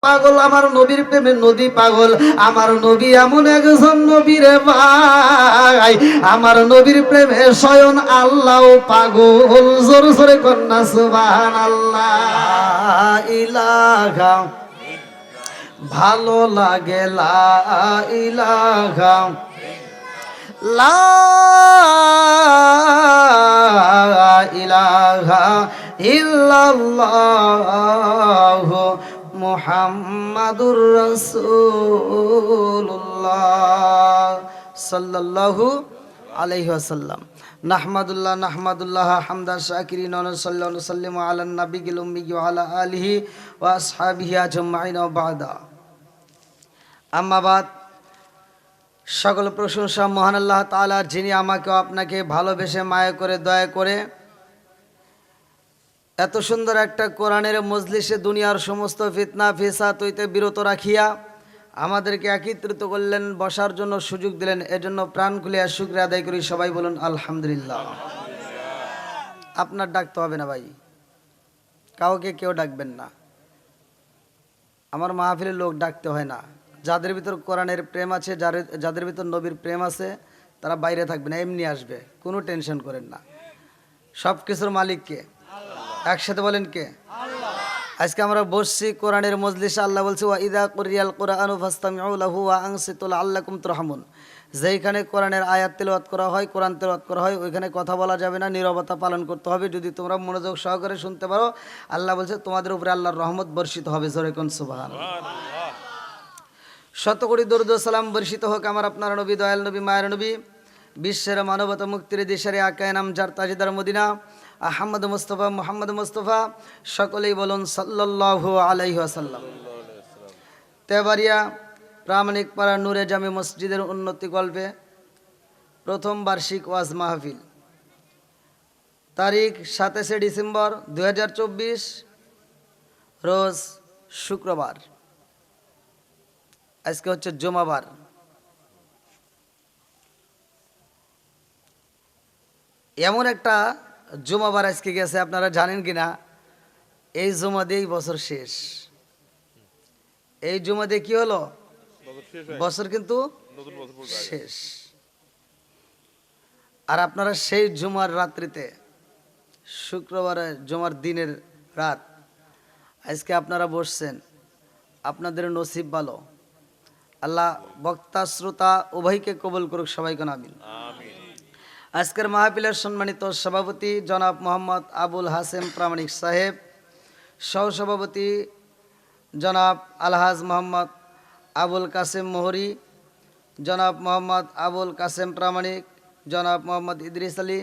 পাগল আমার নবীর প্রেমে নদী পাগল। আমার নবী এমন একজন নবী রে ভাই, আমার নবীর প্রেমে স্বয়ং আল্লাহ পাগল। জোর জোরে কন্যা সুবহানাল্লাহ। ইলাহা ভালো লাগে, লা ইলাহা লা ইলাহা ইল্লাল্লাহ মুহাম্মাদুর রাসূলুল্লাহ সাল্লাল্লাহু আলাইহি ওয়াসাল্লাম। নাহমাদুল্লাহ হামদা শাকিরিন ওয়া সাল্লাল্লাহু সাল্লিমু আলান নাবিয়িল উম্মি ওয়া আলা আলিহি ওয়া আসহাবিহি আজমাইন ওয়া বা'দা। আম্মা বাদ। সকল প্রশংসা মহান আল্লাহ তাআলার, যিনি আমাকে আপনাকে ভালোবেসে মায়া করে দয়া করে এত সুন্দর একটা কোরআনের মজলিসে দুনিয়ার সমস্ত ফিতনা ফিসাদ হইতে বিরত রাখিয়া আমাদেরকে একত্রিত করলেন, বসার জন্য সুযোগ দিলেন। এজন্য প্রাণ খুলিয়া শুকরিয়া আদায় করি। সবাই বলুন আলহামদুলিল্লাহ। আপনার ডাকতে হবে না ভাই, কাউকে কেউ ডাকবেন না। আমার মাহফিলের লোক ডাকতে হয় না। যাদের ভিতর কোরআনের প্রেম আছে, যাদের ভিতর নবীর প্রেম আছে, তারা বাইরে থাকবে না, এমনি আসবে, কোনো টেনশন করেন না। সব কিছুর মালিককে একসাথে বলেন কে? আজকে আমরা বসছি কোরআনের মজলিসে। আল্লাহ বলছে ওয়া ইযা কুরিয়াল কুরআনু ফাসতামিউ লাহু ওয়া আনসিতু লাআল্লাকুম তুরহামুন। যেইখানে কোরআনের আয়াত তেলাওয়াত করা হয়, কোরআন তেলাওয়াত করা হয়, ওইখানে কথা বলা যাবে না, নীরবতা পালন করতে হবে। যদি তোমরা মনোযোগ সহকারে শুনতে পারো, আল্লাহ বলছে তোমাদের উপরে আল্লাহর রহমত বর্ষিত হবে। জোরে কোন সুবহানাল্লাহ। শত কোটি দরুদ ও সালাম বর্ষিত হোক আমার আপনার নবী, দয়াল নবী, মায়ের নবী, বিশ্বের মানবতা মুক্তির দিশারি আকায়ে নাম যার তাজদার মদিনা আহমদ মুস্তফা মুহাম্মদ মুস্তফা। সকলেই বলুন সাল্লাল্লাহু আলাইহি ওয়াসাল্লাম। তেবাড়িয়া প্রামাণিক পাড়া নূরে জামে মসজিদের উন্নতি গল্পে প্রথম বার্ষিক ওয়াজ মাহফিল, তারিখ 27শে ডিসেম্বর 2024, রোজ শুক্রবার। আজকে হচ্ছে জুমাবার। এমন একটা জুমাবার আজকে গেছে, আপনারা জানেন কিনা? এই জুমা দিয়েই বছর শেষ। এই জুমা দিয়ে কি হলো? বছর কিন্তু শেষ। আর আপনারা সেই জুমার রাত্রিতে, শুক্রবারে জুমার দিনের রাত, আজকে আপনারা বসছেন, আপনাদের নসিব ভালো। আল্লাহ বক্তা শ্রোতা উভয়কে কবুল করুক, সবাইকে আমিন। আজকের মাহফিলের সম্মানিত সভাপতি জনাব মোহাম্মদ আবুল হাসেম প্রামাণিক সাহেব, সহসভাপতি জনাব আলহাজ মোহাম্মদ আবুল কাসেম মোহরি, জনাব মোহাম্মদ আবুল কাসেম প্রামাণিক, জনাব মোহাম্মদ ইদ্রিস আলী,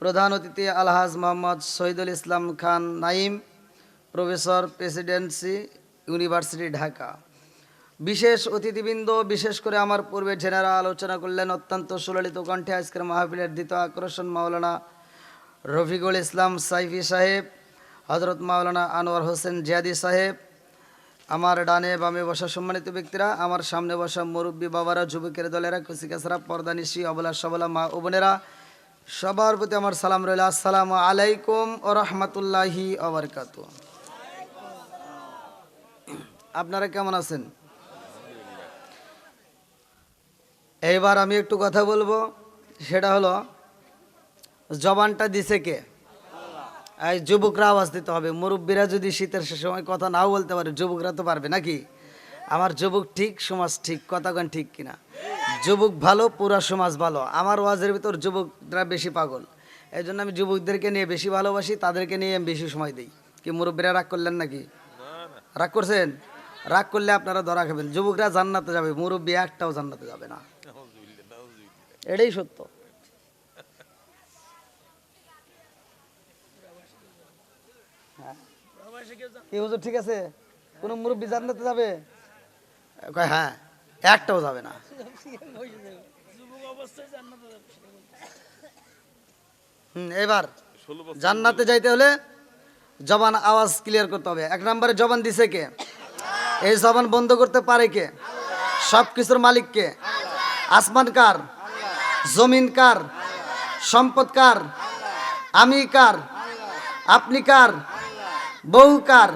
প্রধান অতিথি Alhaj Mohammad Shahidul Islam Khan Naim, professor, presidency university Dhaka. বিশেষ অতিথিবৃন্দ, বিশেষ করে আমার পূর্বে জেনারা আলোচনা করলেন অত্যন্ত সুললিত কণ্ঠে। আজকের মাহফিলের দ্বিতীয় আকর্ষণ মাওলানা রফিকুল ইসলাম সাইফি সাহেব, হজরত মাওলানা আনোয়ার হোসেন জিয়াদি সাহেব। আমার ডানে বামে বসা সম্মানিত ব্যক্তিরা, আমার সামনে বসা মুরব্বী বাবারা, যুবকের দলেরা, কুচিকাছারা, পর্দানিশি, অবলা সবলা মা ও বোনেরা, সবার প্রতি আমার সালাম রইল। আসসালামু আলাইকুম ওয়া রাহমাতুল্লাহি ওয়া বারাকাতুহু। আপনারা কেমন আছেন? এইবার আমি একটু কথা বলবো, সেটা হলো জবানটা দিছে কে? এই যুবকরা আওয়াজ দিতে হবে। মুরব্বীরা যদি শীতের সময় কথা নাও বলতে পারে, যুবকরা তো পারবে নাকি? আমার যুবক ঠিক, সমাজ ঠিক, কথাগান ঠিক কিনা? যুবক ভালো, পুরা সমাজ ভালো। আমার ওয়াজের ভিতর যুবকরা বেশি পাগল, এই জন্য আমি যুবকদেরকে নিয়ে বেশি ভালোবাসি, তাদেরকে নিয়ে আমি বেশি সময় দিই। কি মুরব্বীরা রাগ করলেন নাকি? রাগ করছেন? রাগ করলে আপনারা ধরা খাবেন। যুবকরা জান্নাতে যাবে, মুরব্বী একটাও জান্নাতে যাবে না, এটাই সত্য। কি হুজুর ঠিক আছে? কোন মুরব্বী জান্নাতে যাবে? হ্যাঁ, একটাও যাবে না। এবার জান্নাতে যাইতে হলে জবান আওয়াজ ক্লিয়ার করতে হবে। এক নম্বরে জবান দিছে কে? এই জবান বন্ধ করতে পারে কে? সব কিছুর মালিক কে? আসমান কার? জমিন কার? সম্পদ কার? আমি কার? আপনি কার? বউ কার?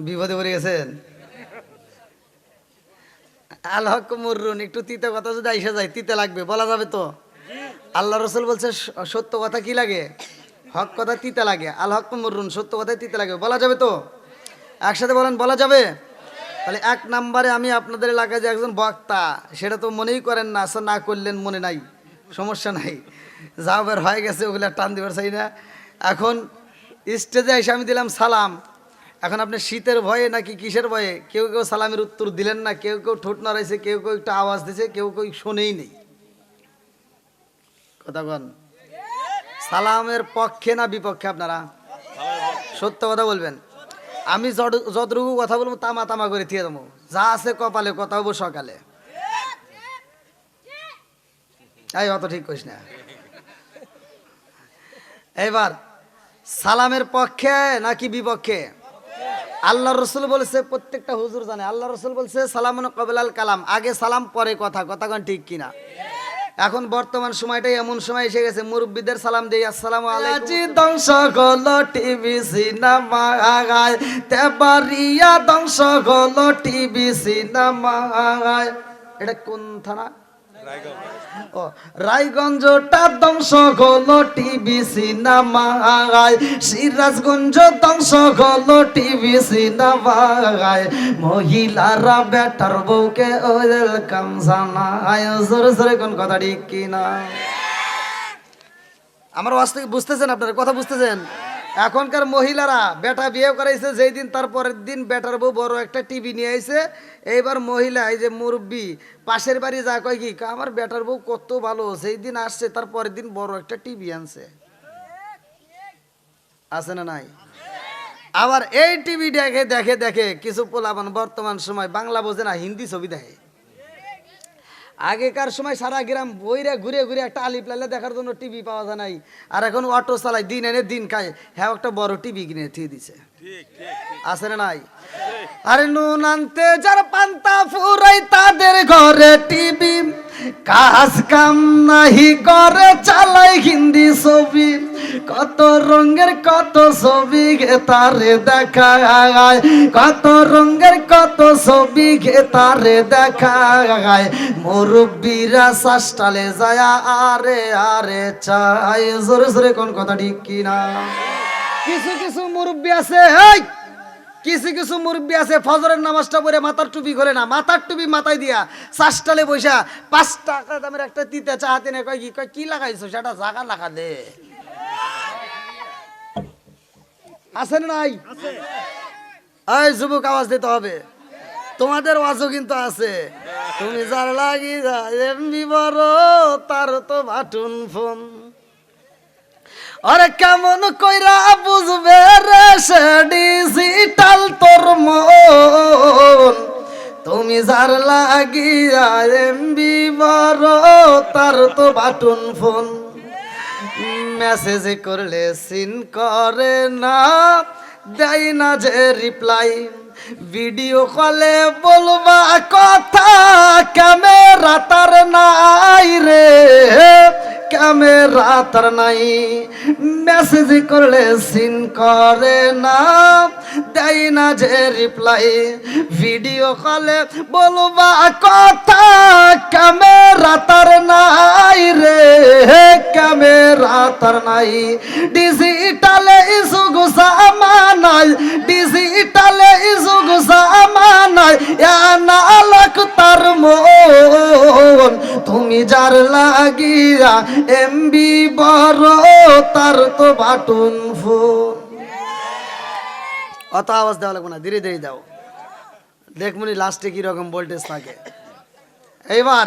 বিপদে পড়ে গেছেন। আল হক মুররুন, একটু তিতে কথা যদি আইসা যায় তিতে লাগবে, বলা যাবে তো? আল্লাহ রসুল বলছে সত্য কথা কি লাগে? হক কথা তিতে লাগে। আল হক মুররুন, সত্য কথাই তিতে লাগে, বলা যাবে তো? একসাথে বলেন, বলা যাবে? তাহলে এক নাম্বারে আমি আপনাদের এলাকায় যে একজন বক্তা, সেটা তো মনেই করেন না, আসা না করলেন মনে নাই, সমস্যা নাই, যা বের হয়ে গেছে ওগুলো টান দিবার চাই না। এখন স্টেজে এসে আমি দিলাম সালাম। এখন আপনি শীতের ভয়ে নাকি কিসের ভয়ে কেউ কেউ সালামের উত্তর দিলেন না, কেউ কেউ ঠোঁট নাড়াইছে, কেউ কেউ একটু আওয়াজ দিছে, কেউ কেউ শোনেই নেই। কথা কন, সালামের পক্ষে না বিপক্ষে আপনারা? সত্য কথা বলবেন। আমি যতটুকু কথা বলবো তামা তামা করে থিয়ে দেবো, যা আছে কপালে কথা হবো সকালে। এই অত ঠিক কইস না। এবার সালামের পক্ষে নাকি বিপক্ষে? আল্লাহ রসুল বলছে, প্রত্যেকটা হুজুর জানে, আল্লাহ রসুল বলছে সালামুন কবিলাল কালাম, আগে সালাম পরে কথা। কথা কোন ঠিক কিনা? এখন বর্তমান সময়টাই এমন সময় এসে গেছে, মুরব্বীদের সালাম দেই আসসালামু আলাইকুম। ধ্বংস হলো টিভি সিনেমা, তেবারিয়া ধ্বংস হলো টিভি সিনেমা। এটা কোন থানা? ও রায়গঞ্জটা ধ্বংস হলো টিভি সিনেমায়, সিরাজগঞ্জ ধ্বংস হলো টিভি সিনেমায়, মহিলারা বেটার বউকে ওয়েলকাম জানায়। জোরে জোরে কোন কথা ঠিক কিনা? আমার বাস্তবে বুঝতেছেন, আপনারা কথা বুঝতেছেন? এখনকার মহিলারা বেটা বিয়ে করাইছে যেই দিন, তার পরের দিন বেটার বউ বড় একটা টিভি নিয়ে আইছে। এইবার মহিলা, এই যে মুরব্বী পাশের বাড়ি যা কয় কি, আমার বেটার বউ কত ভালো, সেই দিন আসছে তার পরের দিন বড় একটা টিভি আনছে। আছে না নাই? আবার এই টিভি দেখে দেখে দেখে কিছু পোলাপান বর্তমান সময় বাংলা বোঝে না, হিন্দি ছবি দেখে। আগেকার সময় সারা গ্রাম বইরে ঘুরে ঘুরে একটা আলিপ লালে দেখার জন্য টিভি পাওয়া যায় নাই, আর এখন অটো চালায়, দিন এনে দিন খায়, হ্যাঁ একটা বড় টিভি কিনে থিয়ে দিছে। আছে না নাই? আরে নুন আনতে যার পান্তা ফুরাই তাদের ঘরে টিভি, কাজ কাম নাহি করে চালাই হিন্দি ছবি, কত রঙের কত ছবি গে তারে দেখায়, কত রঙের কত ছবি গে তারে দেখায়, মুরব্বীরা শাসটালে যায় আরে আরে চাই। জোরে জোরে কোন কথা ঠিক কিনা? কিছু কিছু মুরব্বী আছে, এই কিছু কিছু মুরব্বী আছে ফজরের নামাজটা পড়ে মাথার টুপি খোলে না, মাথার টুপি মাথায় দিয়া শাসটালে বৈশা 5 টাকা দামের একটা তিতা চা হাতে নেয়, কয় কি লাগাইছো সেটা জাগা লাগা দে। আছে না নাই? এই যুবক আওয়াজ দিতে হবে, তোমাদের ওয়াজও কিন্তু আছে। তুমি যার লাগি এমবি বড় তার তো বাটুন ফোন, আরে কেমন কইরা বুঝবে রে সে ডিজিটাল তোর মন, তুমি যার লাগি এমবি বড় তার তো বাটুন ফোন, মেসেজ করলে সিন করে না, দেয় না যে রিপ্লাই, ভিডিও কলে বলবা কথা ক্যামেরা তার নাই রে, ক্যামেরা তার নাই, মেসেজ করলে সিন করে না, দেয় না যে রিপ্লাই, ভিডিও কলে বলবা কথা ক্যামেরা তার নাই রে, ক্যামেরা তার নাই, ডিজিটালে যুগ জামানায়, ডিজিটালে যুগ জামানায় আনালক তার মন, তুমি যার লাগিয়া এমবি বড় তার তো বাটুন ফোন। অত আওয়াজ দেওয়া লাগবে না, ধীরে ধীরে দাও, দেখমনি লাস্টে কি রকম ভোল্টেজ থাকে। এইবার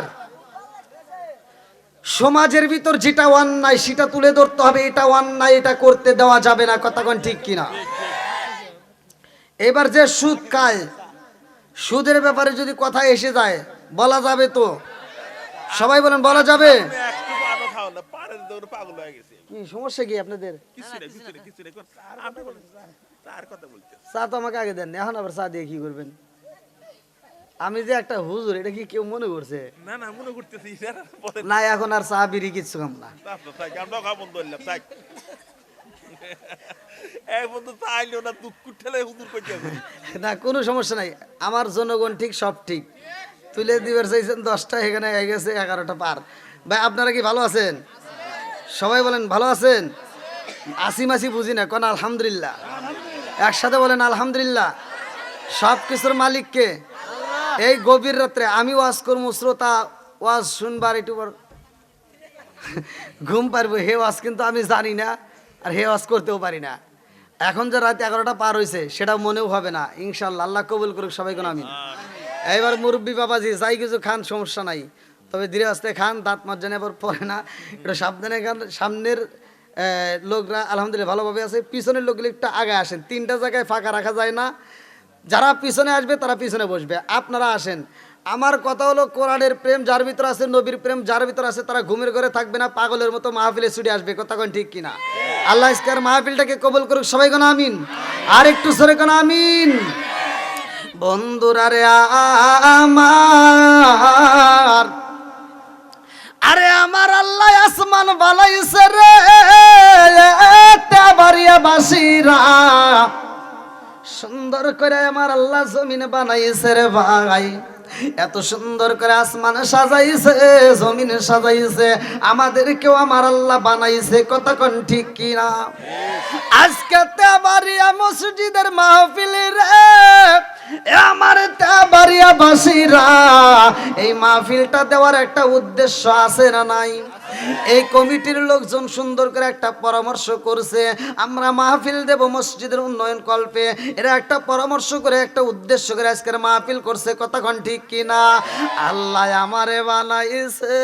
সমাজের ভিতর যেটা অন্যায় সেটা তুলে ধরতে হবে, এটা অন্যায়, এটা করতে দেওয়া যাবে না। কথা কোন ঠিক কিনা? এবার যে সুদ খায়, সুদের ব্যাপারে যদি কথা এসে যায় বলা যাবে তো? সবাই বলেন বলা যাবে? কি সমস্যা কি আপনাদের? চা তো আমাকে আগে দেন, এখন আবার চা দিয়ে কি করবেন? আমি যে একটা হুজুর, এটা কি কেউ মনে করছে? না না মনে করতেছি না, এখন আর চা বিড়ি কিচ্ছু খাম না। আমরা খাবো ধরলাম থাক এই বন্ধু চাইলেও না দুঃখ ঠেলে হুজুর কইতেছে না, কোনো সমস্যা নাই, আমার জনগণ ঠিক, সব ঠিক। তুলে দিবার চাইছেন 10টা, এখানে হয়ে গেছে 11টা পার। ভাই আপনারা কি ভালো আছেন? সবাই বলেন ভালো আছেন। আসি মাসি বুঝি না, কোন আলহামদুলিল্লাহ। একসাথে বলেন আলহামদুলিল্লাহ। সব কিছুর মালিককে। এই গভীর রাত্রে আমি ওয়াজ করবো, শ্রোতা ওয়াজ শুনবার একটু ঘুম পারবো, হে ওয়াজ কিন্তু আমি জানি না, আর হে ওয়াজ করতেও পারি না। এখন যে রাত 11টা পার হয়েছে সেটা মনেও হবে না, ইনশাল্লাহ। আল্লাহ কবুল করুক সবাই, কোন আমিন। এইবার মুরব্বী বাবাজি যাই কিছু খান, সমস্যা নাই, তবে ধীরে আস্তে খান, দাঁত মার্জনে আবার পরে না, একটু সাবধানে খান। সামনের লোকরা আলহামদুলিল্লাহ ভালোভাবে আছে, পিছনের লোকগুলো একটু আগে আসেন, 3টা জায়গায় ফাঁকা রাখা যায় না। যারা পিছনে আসবে তারা পিছনে বসবে, আপনারা আসেন। আমার কথা হলো, কোরআনের প্রেম যার ভিতরে আছে, নবীর প্রেম যার ভিতরে আছে, তারা ঘুমের ঘরে থাকবে না, পাগলের মতো মাহফিলে ছুটে আসবে। কথা কোন ঠিক কিনা? আল্লাহ ইসকার মাহফিলটাকে কবুল করুক সবাই, কোন আমিন। আর একটু সরে কোন আমিন। বন্ধুরা রে আমার, আরে আমার আল্লাহ আসমান বানাইছে রে, বাড়িয়া বাসিরা সুন্দর করে আমার আল্লাহ জমিন বানাইছে রে ভাই। এত সুন্দর করে আসমান সাজাইছে, জমিন সাজাইছে, আমাদেরকেও আমার আল্লাহ বানাইছে। কথা কোন ঠিক কিনা? আজকে তেবাড়িয়া মসজিদের মাহফিলে রে আমার তেবাড়িয়া বাসীরা, এই মাহফিলটা দেওয়ার একটা উদ্দেশ্য আছে না নাই? এই কমিটির লোকজন সুন্দর করে একটা পরামর্শ করছে, আমরা মাহফিল দেব মসজিদের উন্নয়ন কল্পে। এরা একটা পরামর্শ করে, একটা উদ্দেশ্য করে আজকের মাহফিল করছে। কতক্ষণ ঠিক কিনা? আল্লাহ আমারে বানাইছে,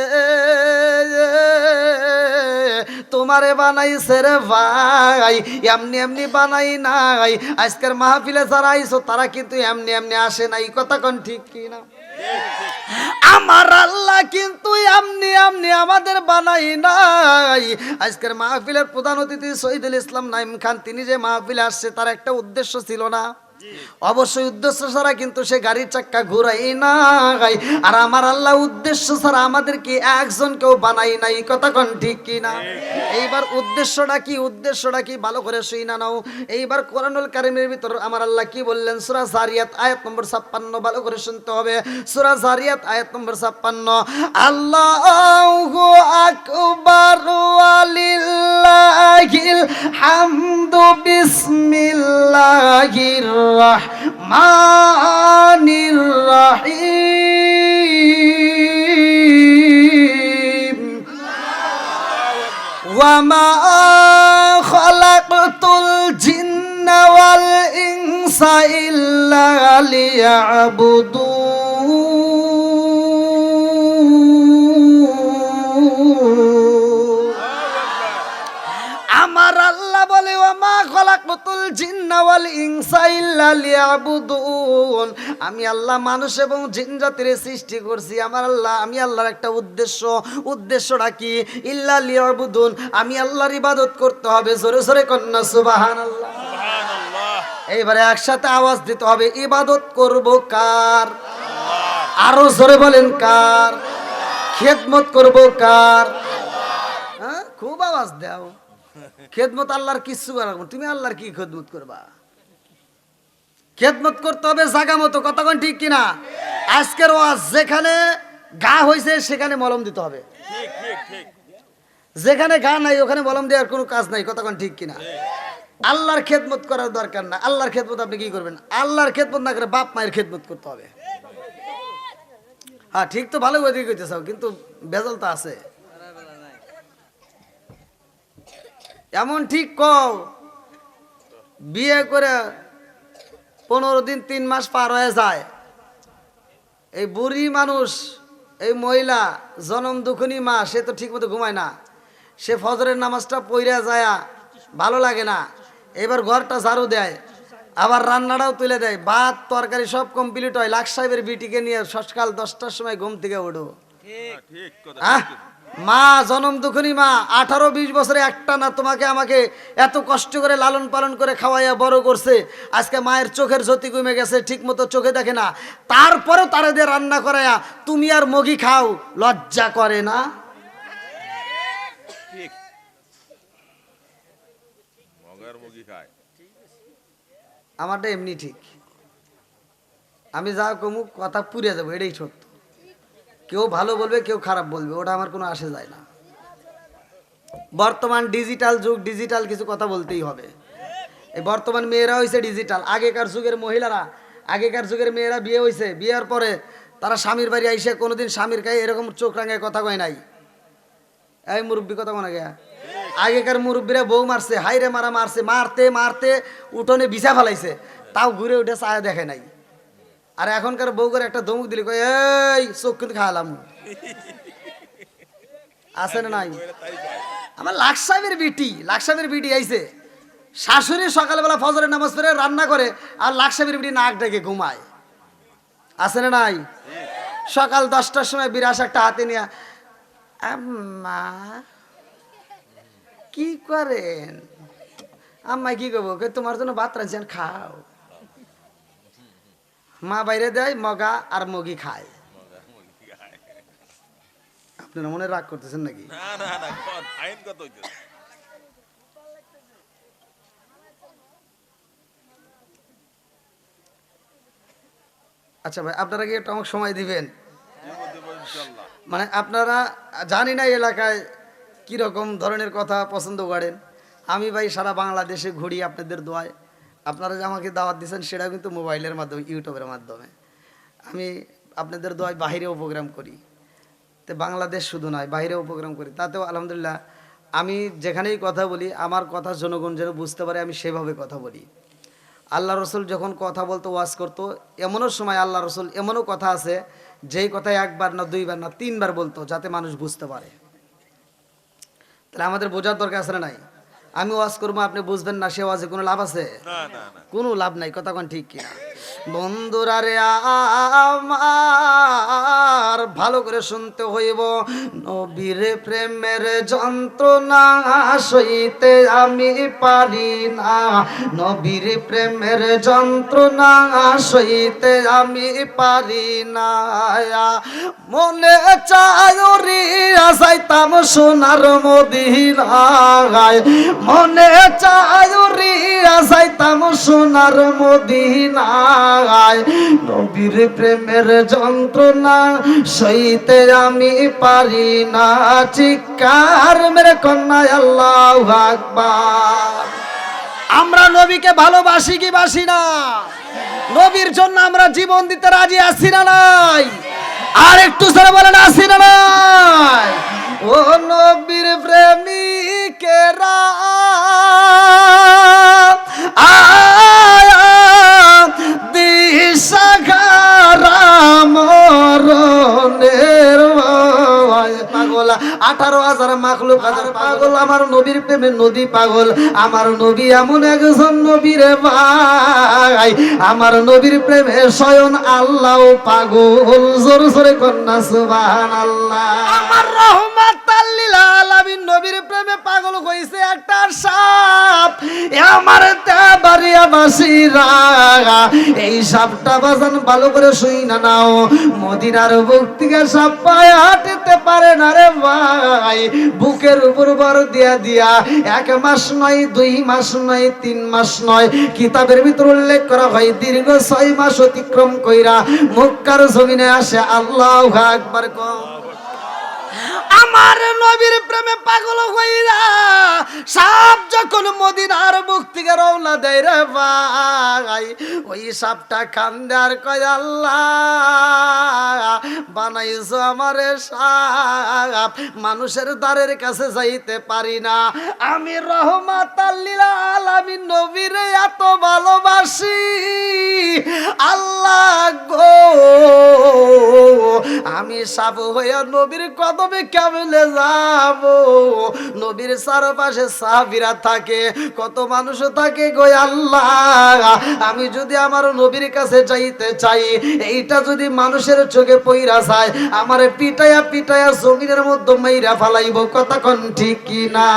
তোমারে বানাইছে রে ভাই, এমনি এমনি বানাই নাই। আজকের মাহফিলে যারা আইছো তারা কিন্তু এমনি এমনি আসে নাই। কতক্ষণ ঠিক কিনা? আমার আল্লাহ কিন্তু এমনি এমনি আমাদের বানাই নাই। আজকের মাহফিলের প্রধান অতিথি শহীদুল ইসলাম নাইম খান, তিনি যে মাহফিলে আসছে তার একটা উদ্দেশ্য ছিল না? অবশ্যই উদ্দেশ্য ছাড়া কিন্তু সে গাড়ির চাক্কা ঘুরাই নাই। আর আমার আল্লাহ উদ্দেশ্য ছাড়া আমাদেরকে একজনকেও বানাই নাই। কথা কোন ঠিক কিনা? এইবার উদ্দেশ্যটা কি, উদ্দেশ্যটা কি ভালো করে শুই না নাও। এইবার কোরআনুল কারীমের ভিতর আমার আল্লাহ কি বললেন? সূরা জারিয়াত আয়াত নম্বর 56, ভালো করে শুনতে হবে। সূরা জারিয়াত আয়াত নম্বর 56, আল্লাহু আকবার ওয়ালিল্লাহিল হামদু বিসমিল্লাহির রহমানির রহিম, ওয়া মা খালাকতুল জিন্না ওয়াল ইনসা ইল্লা লিয়াবুদুন। আমার আল্লাহ বলে, ওয়া মা খালাকতুল জিন্না ওয়াল ইনসা ইল্লা লিয়াবুদুন, আমি আল্লাহ মানুষ এবং জিন জাতির সৃষ্টি করছি। আমার আল্লাহ, আমি আল্লাহর একটা উদ্দেশ্য, উদ্দেশ্যটা কি? ইল্লা লিয়াবুদুন, আমি আল্লাহর ইবাদত করতে হবে। জোরে জোরে কন্যা সুবহানাল্লাহ। এইবারে একসাথে আওয়াজ দিতে হবে, ইবাদত করব কার? আরো জোরে বলেন কার? খেদমত করব কার? হ্যাঁ, খুব আওয়াজ দাও। খেদমত আল্লাহর কিছু করা, তুমি আল্লাহর কি খেদমত করবা? খেদমত করতে হবে জায়গা মতো। কতক্ষণ ঠিক কিনা? আজকের ওয়াজ যেখানে ঘা হয়েছে সেখানে মলম দিতে হবে, যেখানে ঘা নাই ওখানে মলম দেওয়ার কোনো কাজ নাই। কতক্ষণ ঠিক কিনা? আল্লাহর খেদমত করার দরকার না। আল্লাহর খেদমত আপনি কি করবেন? আল্লাহর খেদমত না করে বাপ মায়ের খেদমত করতে হবে। হ্যাঁ ঠিক তো, ভালো ওইদিকে কইতে চাও, কিন্তু বেজাল তো আছে। এমন ঠিক কও, বিয়ে করে 15 দিন 3 মাস পার হয়ে যায়, এই বুড়ি মানুষ, এই মহিলা জনম দুঃখিনী মা, সে তো ঠিক মতো ঘুমায় না, সে ফজরের নামাজটা পইরা যায়, ভালো লাগে না। এবার ঘরটা ঝাড়ু দেয়, আবার রান্নাটাও তুলে দেয়, ভাত তরকারি সব কমপ্লিট হয়। লাখ সাহেবের বিটিকে নিয়ে সকাল 10টার সময় ঘুম থেকে ওঠো, মা জনম দুঃখনী মা 18-20 বছরে একটা না তোমাকে আমাকে এত কষ্ট করে লালন পালন করে খাওয়াইয়া বড় করছে, আজকে মায়ের চোখের জ্যোতি কমে গেছে, ঠিক মতো চোখে দেখে না, তারপরেও তারে দিয়ে রান্না করাইয়া তুমি আর মগি খাও, লজ্জা করে না? ঠিক মগার মুগি খায়। আমারটা এমনি ঠিক, আমি যা কমু কথা পুড়ে যাবো, এটাই সত্য। কেউ ভালো বলবে কেউ খারাপ বলবে, ওটা আমার কোনো আসে যায় না। বর্তমান ডিজিটাল যুগ, ডিজিটাল কিছু কথা বলতেই হবে। এই বর্তমান মেয়েরা হয়েছে ডিজিটাল। আগেকার যুগের মহিলারা, আগেকার যুগের মেয়েরা বিয়ে হয়েছে, বিয়ের পরে তারা স্বামীর বাড়ি আইসে কোনোদিন স্বামীর গায়ে এরকম চোখ রাঙায় কথা কয় নাই। এই মুরব্বী কথা কোনা গেয়া, আগেকার মুরব্বীরা বউ মারছে, হাইরে মারা মারছে, মারতে মারতে উঠোনে বিছা ফেলাইছে, তাও ঘুরে উঠে চায়া দেখে নাই। আর এখনকার বউ করে একটা ধমক দিলি কয় এই চোখ কিন্তু খাওয়ালাম, আছে না নাই? আমার লাকসামের বিটি আইছে, শাশুড়ি সকালবেলা ফজরের নামাজ পড়ে রান্না করে, আর লাকসামের বিটি নাক ডেকে ঘুমায়, আছে না নাই? সকাল 10টার সময় বিরাস একটা হাতে নিয়ে, আম্মা কি করেন? আম্মা কি করবো, তোমার জন্য ভাত রাঁধছেন খাও। মা বাইরে দেয়, মগা আর মগি খায়। আপনারা মনে রাগ করতেছেন নাকি? না না না, আইন কত হইছে? আচ্ছা ভাই, আপনারা কি একটু আমাকে সময় দিবেন? ইনশাআল্লাহ। মানে আপনারা জানি না এলাকায় কীরকম ধরনের কথা পছন্দ করেন। আমি ভাই সারা বাংলাদেশে ঘুরি আপনাদের দোয়ায়। আপনারা যে আমাকে দাওয়াত দিয়েছেন সেটা কিন্তু মোবাইলের মাধ্যমে, ইউটিউবের মাধ্যমে। আমি আপনাদের দোয়ায় বাহিরেও প্রোগ্রাম করি, তো বাংলাদেশ শুধু নয় বাহিরেও প্রোগ্রাম করি। তাতেও আলহামদুলিল্লাহ আমি যেখানেই কথা বলি আমার কথা জনগণ যেন বুঝতে পারে, আমি সেভাবে কথা বলি। আল্লাহ রসুল যখন কথা বলতো, ওয়াজ করতো, এমনও সময় আল্লাহ রসুল এমনও কথা আছে যেই কথা একবার না, দুইবার না, 3বার বলতো, যাতে মানুষ বুঝতে পারে। তাহলে আমাদের বোঝার দরকার আছে না নাই? আমি ওয়াজ করবো, আপনি বুঝবেন না, সে ওয়াজে কোনো লাভ আছে? না না না, কোনো লাভ নাই। কথা কোন ঠিক কিনা? বন্ধুরা রে আমার ভালো করে শুনতে হইব, নবীর প্রেমের যন্ত্রণা সইতে আমি পারি না, নবীর প্রেমের যন্ত্রণা সইতে আমি পারি না। মনে চায় রে যাইতাম সোনার মদিনায়, মনে চায় রে যাইতাম সোনার মদিনায়, নবীর প্রেমের যন্ত্রণা সইতে আমি পারি না। চিৎকার মেরে কন্যা আল্লাহু আকবার। আমরা নবীকে ভালোবাসি কি বাসি না? নবীর জন্য আমরা জীবন দিতে রাজি আছি না নাই? আর একটু জোরে বলেন, আছি না নাই? ও নবীর প্রেমিকেরা পাগল 18,000 মাখলুক হাজার পাগল, আমার নবীর প্রেমে নদী পাগল। আমার নবী এমন একজন নবীর ভাই, আমার নবীর প্রেমে স্বয়ং আল্লাহ পাগল। জোর জোরে কন্যা সুবহানাল্লাহ। আমার রহমাতাল লিল আলামিন নবীর প্রেমে পাগল হইছে একটা সাপ, আমার দেবারিয়া বাসিরা। এই সাপটা বাজান ভালো করে শুই না নাও, মদিনার বুক থেকে সাপ পায়ে হাঁটতে পারে না রে ভাই। বুকের উপর বর দিয়া দিয়া 1 মাস নয়, 2 মাস নয়, 3 মাস নয়, কিতাবের ভিতর উল্লেখ করা হয় দীর্ঘ 6 মাস অতিক্রম কইরা মক্কার জমিনে আসে। আল্লাহু আকবার। আমার নবীর প্রেমে পাগল হইরা সাপ যখন মদিনার বুক থেকে রওনা দেয় রে ভাই, ওই সাপটা কান্দে আর কয়, আল্লাহ বানাইছো আমারে সাপ, মানুষের দ্বারের কাছে যাইতে পারি না, আমি রহমাতাল লিল আলামিন নবীরে এত ভালোবাসি, আল্লাহ গো আমি সাপ হইয়া নবীর কদমে কেমনে যাব? নবীর চারপাশে সাহাবীরা থাকে, কত মানুষও থাকে গো আল্লাহ। আমি যদি আমার নবীর কাছে যাইতে চাই, এইটা যদি মানুষের চোখে পইরা যায়, আমারে পিটাইয়া পিটাইয়া জমিনের মধ্যে মাইরা ফালাইব, কথা কোন ঠিক কি না?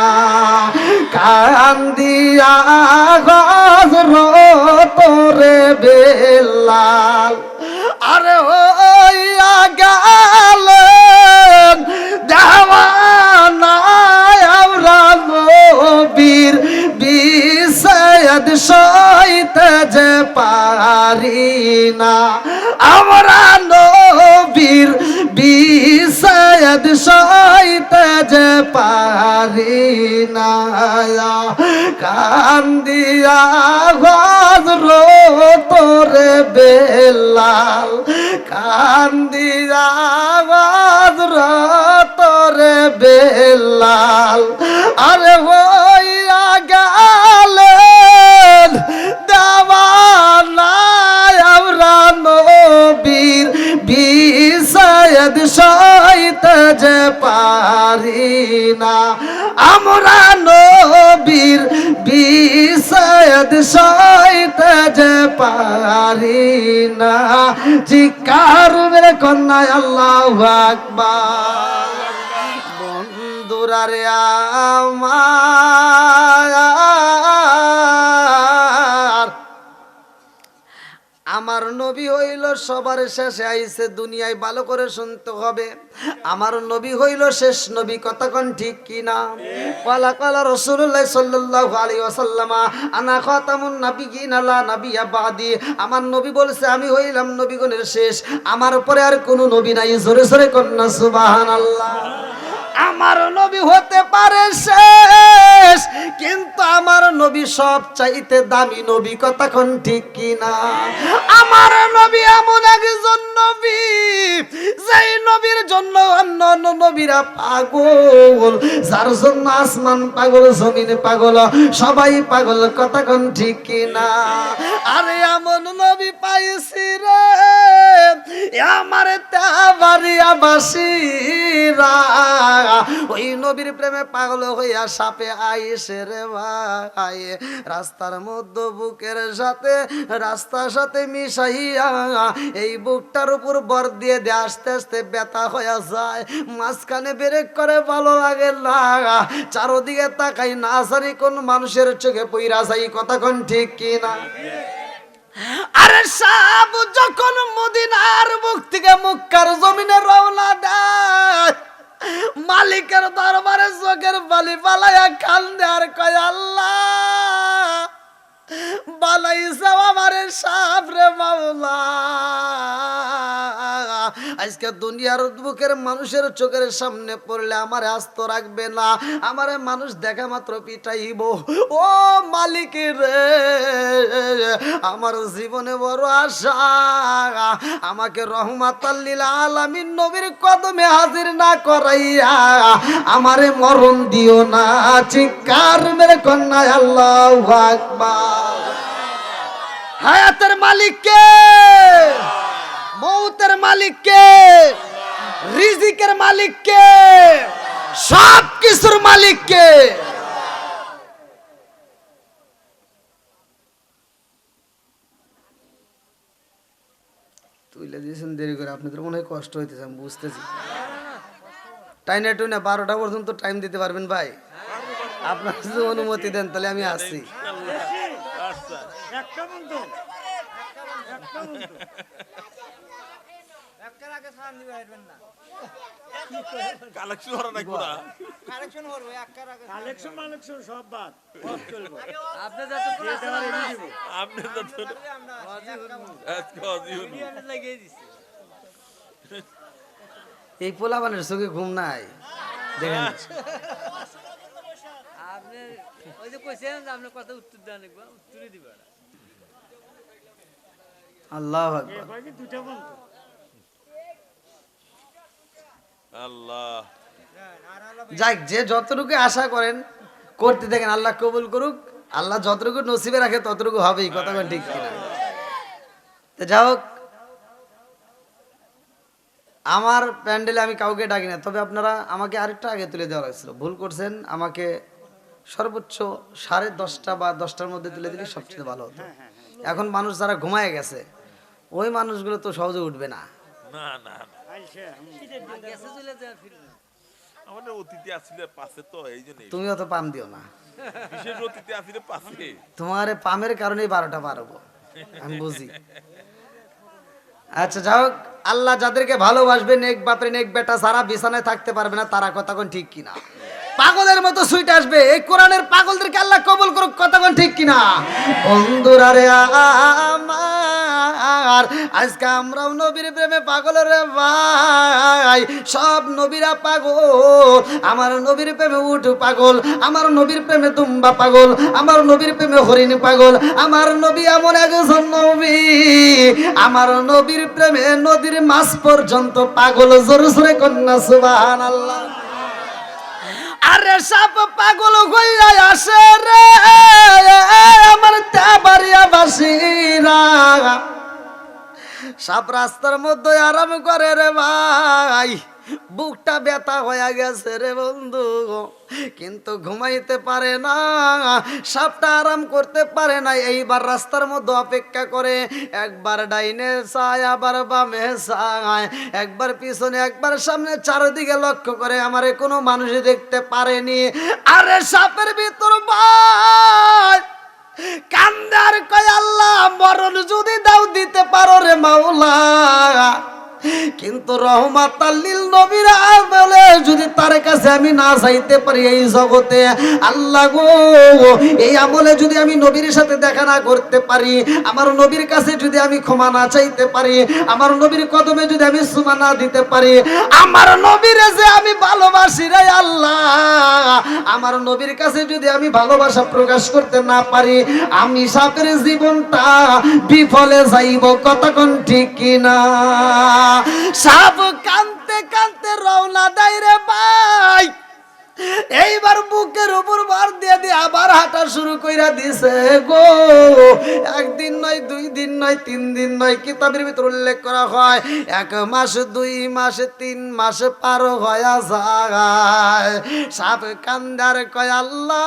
কান্দিয়া তোরে বেলাল আরে হইয়া গেলেন দেওয়ানা আমরা নবীর বিষয়দ সইতে যে পারি না, আমরা নবীর বিষয়দ সইতে যে পারি না। কান্দিয়া গজরো তোরে বেলাল, কান্দিয়া গজরো তোরে বেলাল আরে হইয়া গেলেন দেওয়ানা আমরা নবীর বিষয়দ সইতে যে পারি না, আমরা নবীর বিষয়দ সইতে যে পারি না। চিৎকার মেরে কন্যা আল্লাহু আকবার। বন্ধুরা রে আমার নবী হইল সবার শেষে আইছে দুনিয়ায়, ভালো করে শুনতে হবে। আমার নবী হইল শেষ নবী, কথা কোন ঠিক কি না? ওয়ালা কালা রাসূলুল্লাহ সাল্লাল্লাহু আলাইহি ওয়াসাল্লাম আনা খাতামুন নাবিয়িন লা নাবিয়্যা বাদি। আমার নবী বলছে আমি হইলাম নবীগণের শেষ, আমার পরে আর কোনো নবী নাই। জোরে জোরে কন্যা সুবহানাল্লাহ। আমার নবী হতে পারে শেষ, কিন্তু আমার নবী সব চাইতে দামি নবী, কথা কোন ঠিক কি না? আমার নবী এমন একজন নবী, যেই নবীর জন্য অন্যান্য নবীরা পাগল, যার জন্য আসমান পাগল, জমিন পাগল, সবাই পাগল, কথা কোন ঠিক কি না? আরে এমন নবী পাইছি রে আমার তাবারিয়া বাসীরা, ওই নবীর প্রেমে পাগল হইয়া সাপে আইসে রে ভাই, রাস্তার মধ্যে বুকের সাথে রাস্তার সাথে মিশাইয়া এই বুকটার উপর বর দিয়ে দিয়ে আস্তে আস্তে ব্যথা হইয়া যায়, মাঝখানে ব্রেক করে ভালো লাগে না, চারোদিকে তাকাই না জানি কোন মানুষের চোখে পইরা যাই, কথা কোন ঠিক কিনা? আরে সাপ যখন মদিনার মুখ থেকে মক্কার জমিনে রওনা দেয়, মালিকের দরবারে চোখের বালি পালাইয়া কান্দে আর কয় আল্লাহ বানাইছে আমারে সাপ রে মাওলা, আজকে দুনিয়ার বুকের মানুষের চোখের সামনে পড়লে আমারে আস্ত রাখবে না, আমারে মানুষ দেখা মাত্র পিটাইব। ও মালিক রে, আমার জীবনে বড় আশা, আমাকে রহমাতাল লিল আলামিন নবীর কদমে হাজির না করাইয়া আমারে মরণ দিও না। চিৎকার মেরে কন্যা আল্লাহু আকবার। হায়াতের মালিক কে? মৌতের মালিক কে? রিজিকের মালিক কে? সব কিছুর মালিক কে? তুইলে দিয়েছেন দেরি করে, আপনাদের মনে হয় কষ্ট হইতেছে, আমি বুঝতেছি। টাইনে টুইনে 12টা পর্যন্ত টাইম দিতে পারবেন ভাই? আপনার যদি অনুমতি দেন তাহলে আমি আসছি। এই পোলাবানের চোখে ঘুম নাই দেখেন। আল্লাহ আল্লাহ যাক, যে যতটুকু আশা করেন করতে দেখেন, আল্লাহ কবুল করুক। আল্লাহ যতটুকু নসিবে রাখে ততটুকু হবেই, কথা বলেন ঠিক কিনা? তো যাই হোক, আমার প্যান্ডেলে আমি কাউকে ডাকি না, তবে আপনারা আমাকে আরেকটা আগে তুলে দেওয়া লাগছিল, ভুল করছেন, আমাকে সর্বোচ্চ 10:30 বা 10টার মধ্যে তুলে দিলে সবচেয়ে ভালো হতো। এখন মানুষ যারা ঘুমায় গেছে ওই মানুষগুলো তো সহজে উঠবে না। না না না। আমাদের অতিথি আসলে পাশে তো এই জন্যই তুমি অত পাম দিও না, বিশেষ অতিথি আসলে পাশে। তোমার এই পামের কারণেই 12টা পারবো, আমি বুঝি। আচ্ছা যাই হোক, আল্লাহ যাদেরকে ভালোবাসবে, নেক বাপরে নেক বেটা সারা বিছানায় থাকতে পারবে না, তারা কথা কোন ঠিক কিনা? পাগলের মতো সুইট আসবে এই কোরআনের পাগলদেরকে আল্লাহ কবুল করুক, কথা কোন ঠিক কিনা? বন্ধুরা রে আমার, আজকে আমরাও নবীর প্রেমে পাগল রে ভাই, সব নবীরা পাগল। আমার নবীর প্রেমে উঠ পাগল, আমার নবীর প্রেমে দুম্বা পাগল, আমার নবীর প্রেমে হরিণ পাগল। আমার নবী এমন একজন নবী, আমার নবীর প্রেমে নদীর মাছ পর্যন্ত পাগল। জোরে জোরে কন্যা সুবহানাল্লাহ। আরে সাপ পাগল হইয়া আসে রে আমার তেবাড়িয়া বাসীরা, সাপ রাস্তার মধ্যে আরাম করে রে ভাই, বুকটা ব্যথা হয়ে গেছে রে বন্ধু, কিন্তু ঘুমাইতে পারে না, সাপটা আরাম করতে পারে না। এইবার রাস্তার মধ্যে অপেক্ষা করে, একবার ডাইনে চায় আবার বামে চায়, একবার পিছনে একবার সামনে, চারিদিকে লক্ষ্য করে, আমারে কোনো মানুষই দেখতে পারেনি। আরে সাপের ভিতর ভাই কান্দার কয় আল্লাহ মরণ যদি দাও দিতে পারো রে মাওলা, কিন্তু রহমাতাল লিল নবীর আমলে যদি তার কাছে আমি না চাইতে পারি এই জগতে, আল্লাহ গো এই আমলে যদি আমি নবীর সাথে দেখা না করতে পারি, আমার নবীর কাছে যদি আমি ক্ষমা না চাইতে পারি, আমার নবীর কদমে যদি আমি সুমা না দিতে পারি, আমার নবীরে যে আমি ভালোবাসি রে আল্লাহ, আমার নবীর কাছে যদি আমি ভালোবাসা প্রকাশ করতে না পারি, আমি সাপের জীবনটা বিফলে যাইব, কতক্ষণ ঠিক কিনা? সাপ কানতে কানতে রওনা দেয় রে ভাই, এইবার বুকের উপর ভার দিয়ে দিয়ে আবার হাঁটা শুরু কইরা দিছে গো। একদিন নয়, 2 দিন নয়, 3 দিন নয়, কিতাবের ভিতর উল্লেখ করা হয় 1 মাস, 2 মাস, 3 মাস পার হয়ে যায়। সাপ কান্দার কয় আল্লাহ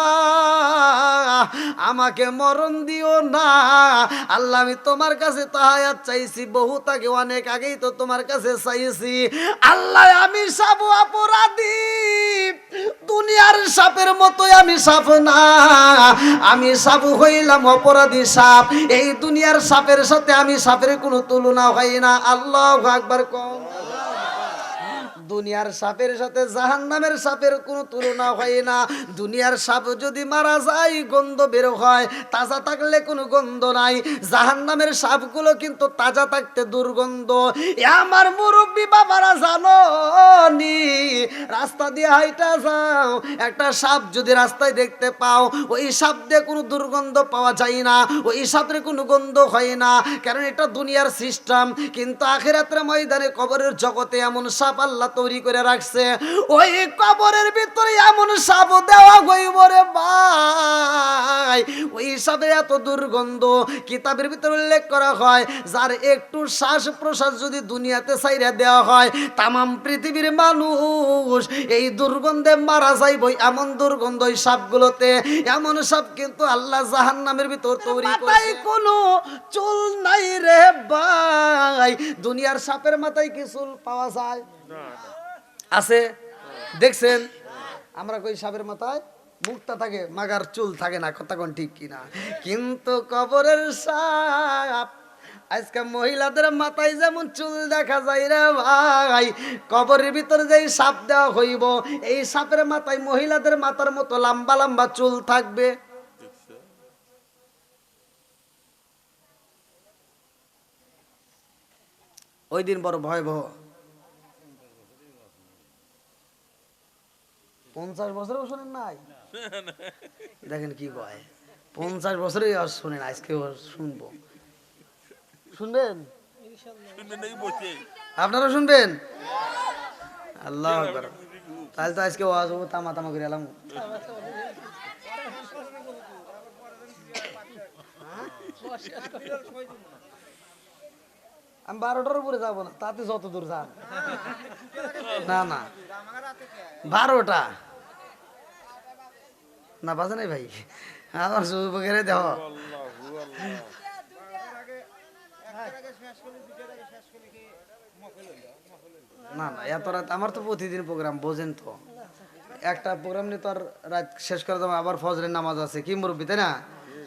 আমাকে মরণ দিও না, আল্লাহ আমি তোমার কাছে তো হায়াত চাইছি, বহুত আগে, অনেক আগেই তো তোমার কাছে চাইছি। আল্লাহ আমি সাপ অপরাধী, দুনিয়ার সাপের মতোই আমি সাপ না, আমি সাপ হইলাম অপরাধী সাপ। এই দুনিয়ার সাপের সাথে আমি সাপের কোনো তুলনা হয় না। আল্লাহু আকবার কম। দুনিয়ার সাপের সাথে জাহান্নামের সাপের কোনো তুলনা হয় না। দুনিয়ার সাপ যদি মারা যায় গন্ধ বের হয়, তাজা থাকলে কোনো গন্ধ নাই। জাহান্নামের সাপগুলো কিন্তু তাজা থাকতে দুর্গন্ধ। আমার মুরব্বী বাবারা জানো নি, রাস্তা দিয়ে হাইটা যাও, একটা সাপ যদি রাস্তায় দেখতে পাও, ওই সাপ দিয়ে কোনো দুর্গন্ধ পাওয়া যায় না, ওই সাপের কোনো গন্ধ হয় না, কারণ এটা দুনিয়ার সিস্টেম। কিন্তু আখিরাতের ময়দানে কবরের জগতে এমন সাপ আল্লাহ তৈরি করে রাখছে, ওই কবরের ভিতরে এমন সাপ দেওয়া হইব রে ভাই, ওই সাপের এত দুর্গন্ধ। কিতাবের ভিতরে উল্লেখ করা হয় যার একটু শ্বাস প্রশ্বাস যদি দুনিয়াতে ছাইরা দেওয়া হয়, তামাম পৃথিবীর মানুষ এই দুর্গন্ধে মারা যাইব। এমন দুর্গন্ধ ওই সাপগুলোতে, এমন সাপ কিন্তু আল্লাহ জাহান্নামের ভিতর তৈরি করেছে। কোনো চুল নাই রে ভাই, দুনিয়ার সাপের মাথায় কি চুল পাওয়া যায়? আছে, দেখছেন? আমরা কই সাপের মাথায় মুক্তা থাকে, মাগার চুল থাকে না, কথা কোন ঠিক কিনা? কিন্তু কবরের সাপ, আজকে মহিলাদের মাথায় যেমন চুল দেখা যায় রে ভাই, কবরের ভিতরে যেই সাপ দেওয়া হইব, এই সাপের মাথায় মহিলাদের মাথার মতো লম্বা লম্বা চুল থাকবে। ওই দিন বড় ভয়াবহ। 50 বছরেও শোনেন নাই? দেখেন কি কয়, 50 বছরেই আর শোনেন, আজকে শুনবো। শুনবেন? আপনারা শুনবেন? আল্লাহ আকবার। তাহলে তো আজকে ওয়াজ হবো, তামা তামা করে এলাম। আমি 12টার উপরে যাবো না, তাতে যত দূর যান। না না, 12টা না বাজে নাই ভাই, আমার যুবকের দেহ না না এত রাত আমার তো প্রতিদিন প্রোগ্রাম বোঝেন তো, একটা প্রোগ্রাম নিয়ে তো আর রাত শেষ করে দেবো, আবার ফজরের নামাজ আছে কি মুরব্বী তাই না,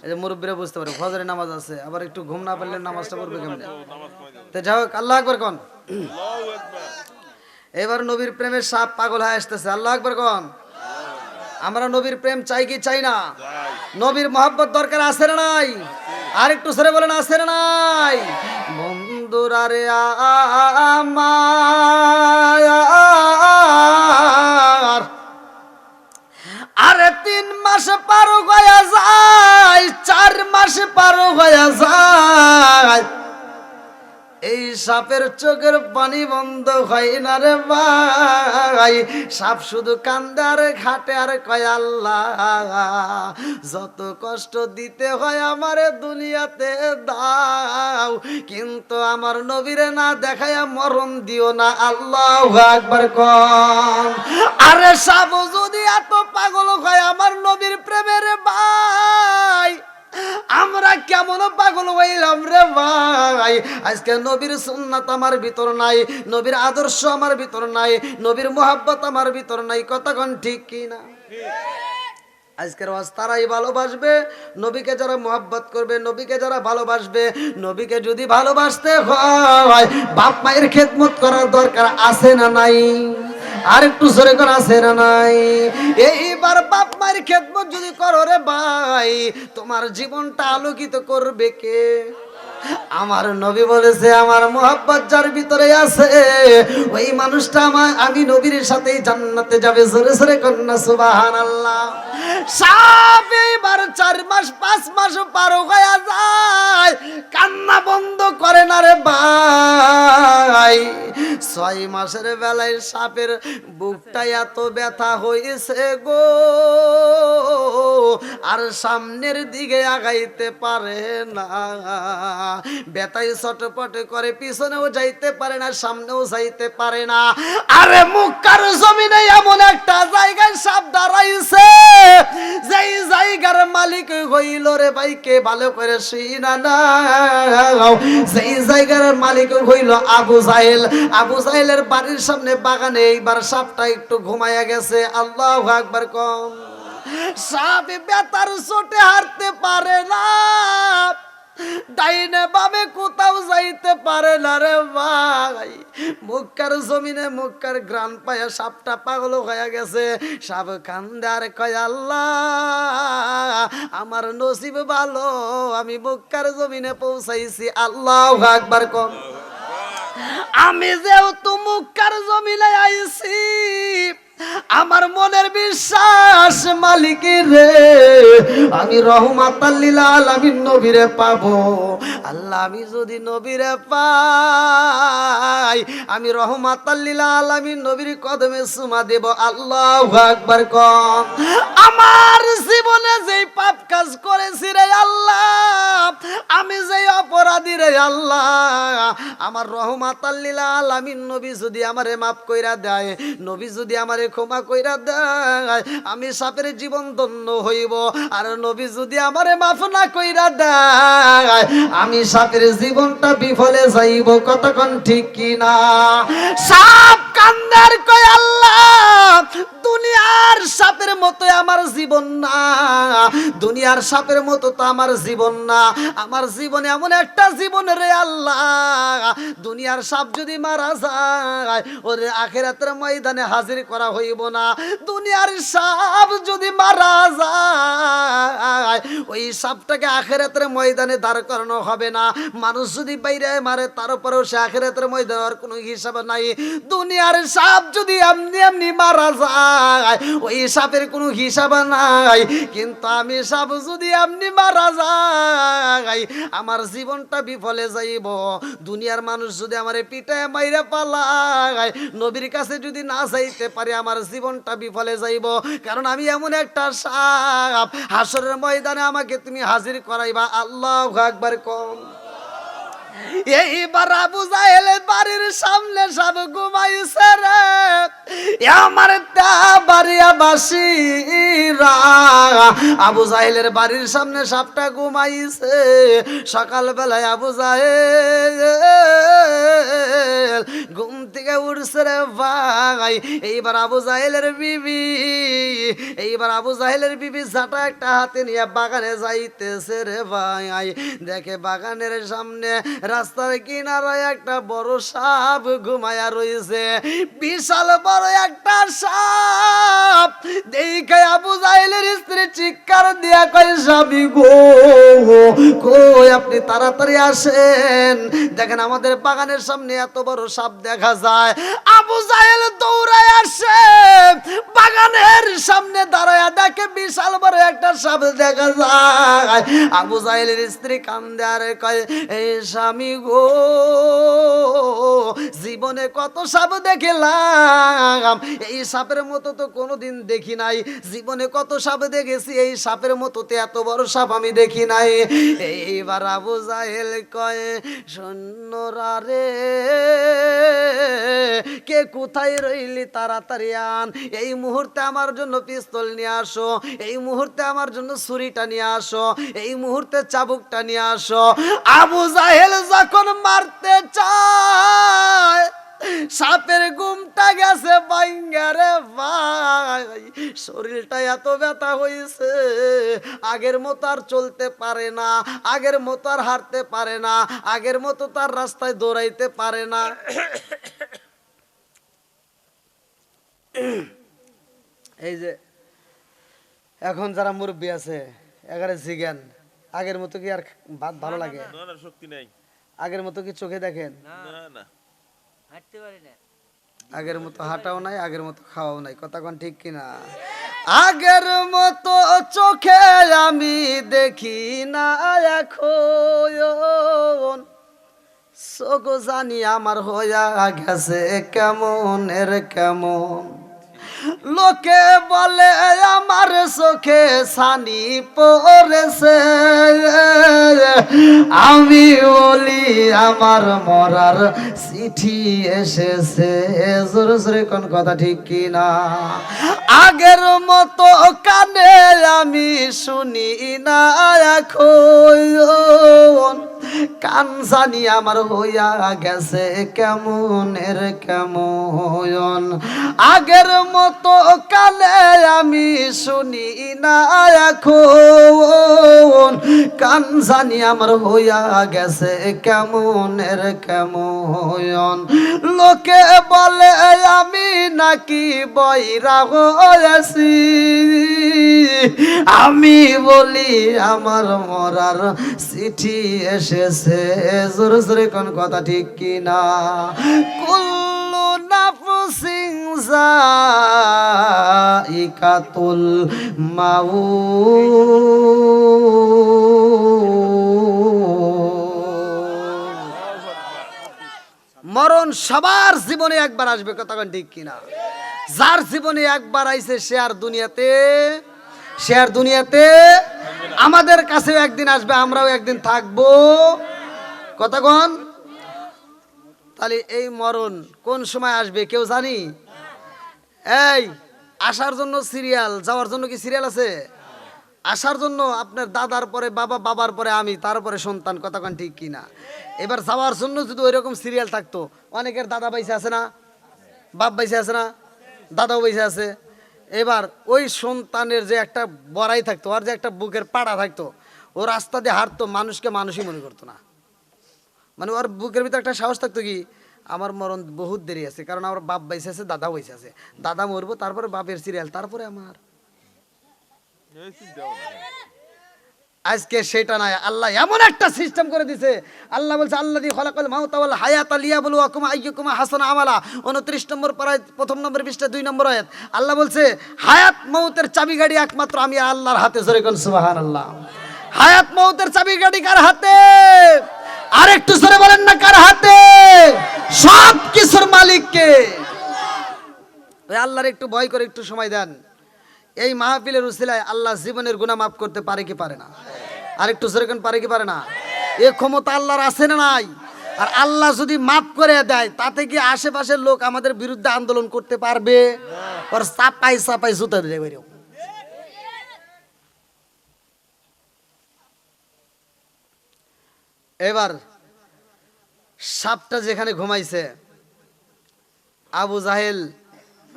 এই যে মুরব্বীরা বুঝতে পারে ফজরের নামাজ আছে, আবার একটু ঘুম না পারলে নামাজটা পড়বে কেমনে। তো যাই হোক, আল্লাহ আকবার কোন। এবার নবীর প্রেমের সাপ পাগল হয়ে আসতেছে, আল্লাহ আকবার কোন। আমরা নবীর প্রেম চাই কি চাই না, নবীর মহব্বত দরকার আছে না নাই, আর একটু সরে বলেন আছে না নাই। বন্ধুরা রে আমার, আরে 3 মাস পার হয়ে যায়, 4 মাস পার হয়ে যায়, এই সাপের চোখের পানি বন্ধ হয় না রে ভাই। সাপ শুধু কান্দে আর খাটে আর কয় আল্লাহ যত কষ্ট দিতে হয় আমারে দুনিয়াতে দাও, কিন্তু আমার নবীরে না দেখায়া মরণ দিও না, আল্লাহু আকবার কোন। আরে সাপ যদি এত পাগল হয় আমার নবীর প্রেমের ভাই, আমরা কেমন পাগল হইলাম রে ভাই। আজকে নবীর সুন্নাত আমার ভিতর নাই, নবীর আদর্শ আমার ভিতর নাই, নবীর মোহাব্বত আমার ভিতর নাই, কতক্ষণ ঠিক কি না। আজকের ওয়াজ তারাই ভালোবাসবে, নবীকে যারা মোহাব্বত করবে, নবীকে যারা ভালোবাসবে। নবীকে যদি ভালোবাসতে হয় বাপ মায়ের খেদমত করার দরকার আছে না নাই, আর একটু জোরে করে আছে না নাই। এইবার বাপ মায়ের খেদমত যদি করো রে ভাই, তোমার জীবনটা আলোকিত করবে কে? আমার নবী বলেছে আমার মোহাব্বত যার ভিতরে আছে ওই মানুষটা আমি নবীর সাথেই জান্নাতে যাবে, জোরে জোরে কন্যা সুবহানাল্লাহ। সাপ এইবার 4 মাস 5 মাস পার হয়ে যায়, কান্না বন্ধ করে না রে ভাই। 6 মাসের বেলায় সাপের বুকটা এত ব্যথা হয়েছে গো, আর সামনের দিকে আগাইতে পারে না, ব্যথায় ছটপটে করে, পিছনেও যাইতে পারে না, সামনেও যাইতে পারে না। আরে মক্কার জমিনে এমন একটা জায়গায় সাপ দাঁড়াইছে, যেই জায়গার মালিক হইল রে ভাই কে ভালো করে শুনা না, যেই জায়গার মালিক হইল আবু জাহেল। আবু জাহেলের বাড়ির সামনে বাগানে এইবার সাপটা একটু ঘুমাইয়া গেছে, আল্লাহু আকবার কম। সাপ ব্যথার চোটে হারতে পারে না, ডাইনে বামে কোথাও যাইতে পারে না রে ভাই। মক্কার জমিনে মক্কার গ্রান পায়া সাপটা পাগল হয়ে গেছে। সাপ কান্দে আর কয় আল্লাহ আমার নসিব ভালো, আমি মক্কার জমিনে পৌঁছাইছি, আল্লাহু আকবার কোন। আমি যেহেতু মক্কার জমিনে আইছি, আমার মনের বিশ্বাস মালিক রে আমি রহমাতাল লিল আলামিন নবীরে পাবো। আল্লাহ আমি যদি নবীরে পাই, আমি রহমাতাল লিল আলামিন নবীর কদমে চুমা দেব, আল্লাহু আকবার কম। আমার জীবনে যেই পাপ কাজ করেছি রে আল্লাহ, আমি যেই অপরাধী রে আল্লাহ, আমার রহমাতাল লিল আলামিন নবী যদি আমারে মাফ কইরা দেয়, নবী যদি আমারে ক্ষমা কইরা দেয়, আমি সাপের জীবন ধন্য হইব। আর নবী যদি আমারে মাফ না কইরা দেয়, আমি সাপের জীবনটা বিফলে যাইব, কতক্ষণ ঠিক কি না। সাপ কান্দার কয় আল্লাহ দুনিয়ার সাপের মতো আমার জীবন না, দুনিয়ার সাপের মতো তো আমার জীবন না, আমার জীবনে এমন একটা জীবন রে আল্লাহ, দুনিয়ার সাপ যদি মারা যায় ওরে আখিরাতের ময়দানে হাজির করা হইব না। দুনিয়ার সাপ যদি মারা যায় ওই সাপটাকে আখিরাতের ময়দানে দাঁড় করানো হবে না। মানুষ যদি বাইরে মারে তারপরেও সে আখিরাতের ময়দানে আর কোনো হিসাব নাই। দুনিয়ার সাপ যদি এমনি এমনি মারা যায় ওই সাপের কোনো হিসাব নাই, কিন্তু আমি সাপ যদি এমনি মারা যায় আমার জীবনটা বিফলে যাইব। দুনিয়ার মানুষ যদি আমারে পিটায় মাইরা পালায়, নবীর কাছে যদি না যাইতে পারে আমার জীবনটা বিফলে যাইব, কারণ আমি এমন একটা সাপ, হাসরের ময়দানে আমাকে তুমি হাজির করাইবা, আল্লাহু আকবার কম। এইবার আবু জাহেলের বাড়ির সামনে সব ঘুমাইছে রে আমার বাড়িয়া বাসীরা। আবু জাহেলের বাড়ির সামনে সাপটা ঘুমাইছে। সকালবেলায় আবু জাহেল ঘুম থেকে উঠছে রে ভাই। এইবার আবু জাহেলের বিবি ঝাঁটা একটা হাতে নিয়ে বাগানে যাইতেছে রে ভাই। দেখে বাগানের সামনে রাস্তার কিনারায় একটা বড় সাপ ঘুমায়া রয়েছে, বিশাল বড় একটা সাপ। দেখে আবু জাহেলের স্ত্রী চিৎকার দিয়া কয় স্বামী গো, কই আপনি তাড়াতাড়ি আসেন, দেখেন আমাদের বাগানের সামনে এত বড় সাপ দেখা যায়। আবু জাহেল দৌড়ায় আসে, বাগানের সামনে দাঁড়ায়া দেখে বিশাল বড় একটা সাপ দেখা যায়। আবু জাহেলের স্ত্রী কান্দে আর কয় এই স্বামী গো, জীবনে কত সাপ দেখলাম, এই সাপের মতো তো কোনোদিন দেখি নাই। জীবনে কত সাপ দেখেছি, এই সাপের মতো তো এত বড় সাপ আমি দেখি নাই। এইবার আবু জাহেল কয় সৈন্যরা রে, কে কোথায় রইলি তাড়াতাড়ি আন, এই মুহূর্তে আমার জন্য পিস্তল নিয়ে আসো, এই মুহূর্তে আমার জন্য ছুরিটা নিয়ে আসো, এই মুহূর্তে চাবুকটা নিয়ে আসো। আবু জাহেল যখন মারতে চায় সাপের ঘুমটা গেছে বাইঙ্গা রে ভাই। শরীরটা এত ব্যথা হয়েছে, আগের মতো আর চলতে পারে না, আগের মতো আর হাঁটতে পারে না, আগের মতো তার রাস্তায় দৌড়াইতে পারে না। এই যে এখন যারা মুরব্বী আছে এগারে জিজ্ঞান, আগের মতো কি আর ভাত ভালো লাগে? না না, শক্তি নাই। আগের মতো কি চোখে দেখেন? না না, হাঁটতে পারি না। আগের মতো হাঁটাও নাই, আগের মতো খাওয়াও নাই, কথা কোন ঠিক কিনা? আগের মতো চোখে আমি দেখি না এখন, চোখ জানি আমার হইয়া গেছে কেমন এর কেমন। লোকে বলে আমার চোখে ছানি পড়েছে, আমি বলি আমার মরার চিঠি এসেছে। জোরে জোরে কোন কথা ঠিক কিনা? আগের মতো কানে আমি শুনি না এখন, কান জানি আমার হইয়া গেছে কেমন এর কেমন। আগের মতো কানে আমি শুনি না এখন, কান জানি আমার হইয়া গেছে কেমন এর কেমন। লোকে বলে আমি নাকি বইরা হয়েছি, আমি বলি আমার মরার চিঠি এসেছে। জোরে জোরে কোন কথা ঠিক কিনা? কুল্লু নাফসিন যায়িকাতুল মাউত, মরণ সবার জীবনে একবার আসবে, কথা কোন ঠিক কিনা? যার জীবনে একবার আইছে সে আর দুনিয়াতে আমাদের কাছেও একদিন আসবে, আমরাও একদিন থাকবো, কথা কোন? তাহলে এই মরণ কোন সময় আসবে কেউ জানি? এই আসার জন্য সিরিয়াল, যাওয়ার জন্য কি সিরিয়াল আছে? আসার জন্য আপনার দাদার পরে বাবা, বাবার পরে আমি, তারপরে সন্তান, কথা কোন ঠিক কিনা? এবার যাওয়ার জন্য যদি ওই রকম সিরিয়াল থাকতো, অনেকের দাদা বাইসে আছে না, বাপ বাইসে আছে না, দাদাও বাইসে আছে। এবার ওই সন্তানের যে একটা বড়াই থাকতো, আর যে একটা বুকের পাড়া থাকতো, ও রাস্তা দিয়ে হাঁটতো, মানুষকে মানুষই মনে করতো না। মানে ওর বুকের ভিতরে একটা সাহস থাকতো কি, আমার মরণ বহুত দেরি আছে, কারণ আমার বাপ বাইসে আছে, দাদা বাইসে আছে, দাদা মরবো, তারপরে বাপের সিরিয়াল, তারপরে আমার। এই চিন্তাও না। আজকে সেটা নাই, আল্লাহ এমন একটা সিস্টেম করে দিছে। আল্লাহ বলছে আল্লাযী খালাকাল মাউতা ওয়াল হায়াতা লিয়াবলুয়াকুম আইয়ুকুম আহসানু আমালা। 29 নম্বর পারায় 1 নম্বর পৃষ্ঠা 2 নম্বর আয়াত। আল্লাহ বলছে হায়াত মউতের চাবিগাড়ি একমাত্র আমি আল্লাহর হাতে। জোরে কোন সুবহানাল্লাহ। হায়াত মউতের চাবিগাড়ি কার হাতে? আরেকটু জোরে বলেন না, কার হাতে? সব কিছুর মালিক কে? ওই আল্লাহর একটু ভয় করে একটু সময় দেন। এই মাহফিলের উসিলায় আল্লাহ জীবনের গুনাহ মাফ করতে পারে কি পারে না? আরেকটু জোরে কোন পারে কি পারে না? এই ক্ষমতা আল্লাহর আছে না নাই? আর আল্লাহ যদি মাফ করে দেয় তাতে কি আশেপাশের লোক আমাদের বিরুদ্ধে আন্দোলন করতে পারবে? আর চাপাই চাপাই জুতা দিয়ে বেরো। এবার সাপটা যেখানে ঘুমাইছে, আবু জাহেল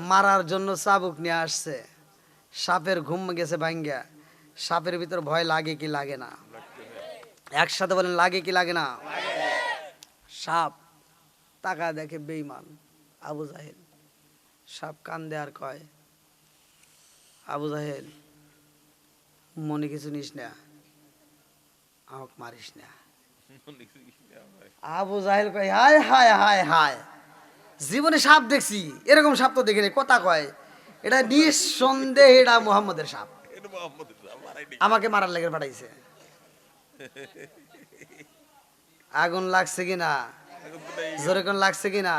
মারার জন্য চাবুক নিয়ে আসছে। সাপের ঘুম গেছে ভাঙ্গা। সাপের ভিতর ভয় লাগে কি লাগে না? একসাথে বলেন, লাগে কি লাগে না? সাপ তাকা দেখে বেঈমান আবু জাহেল। সাপ কান্দে আর কয়, আবু জাহেল মনে কিছু নিস না, আমাকে মারিস না। আবু জাহেল কয়, হায় হায় হায় হায়, জীবনে সাপ দেখছি, এরকম সাপ তো দেখিনি। কথা কয়, এটা নিঃসন্দেহে এটা মুহাম্মদের সাপ, এটা মোহাম্মদের সাহেব, মারাইনি। আমাকে মারার লেগে পাঠাইছে। আগুন লাগছে কিনা? এখন তো এই জোরে কোন লাগছে কিনা?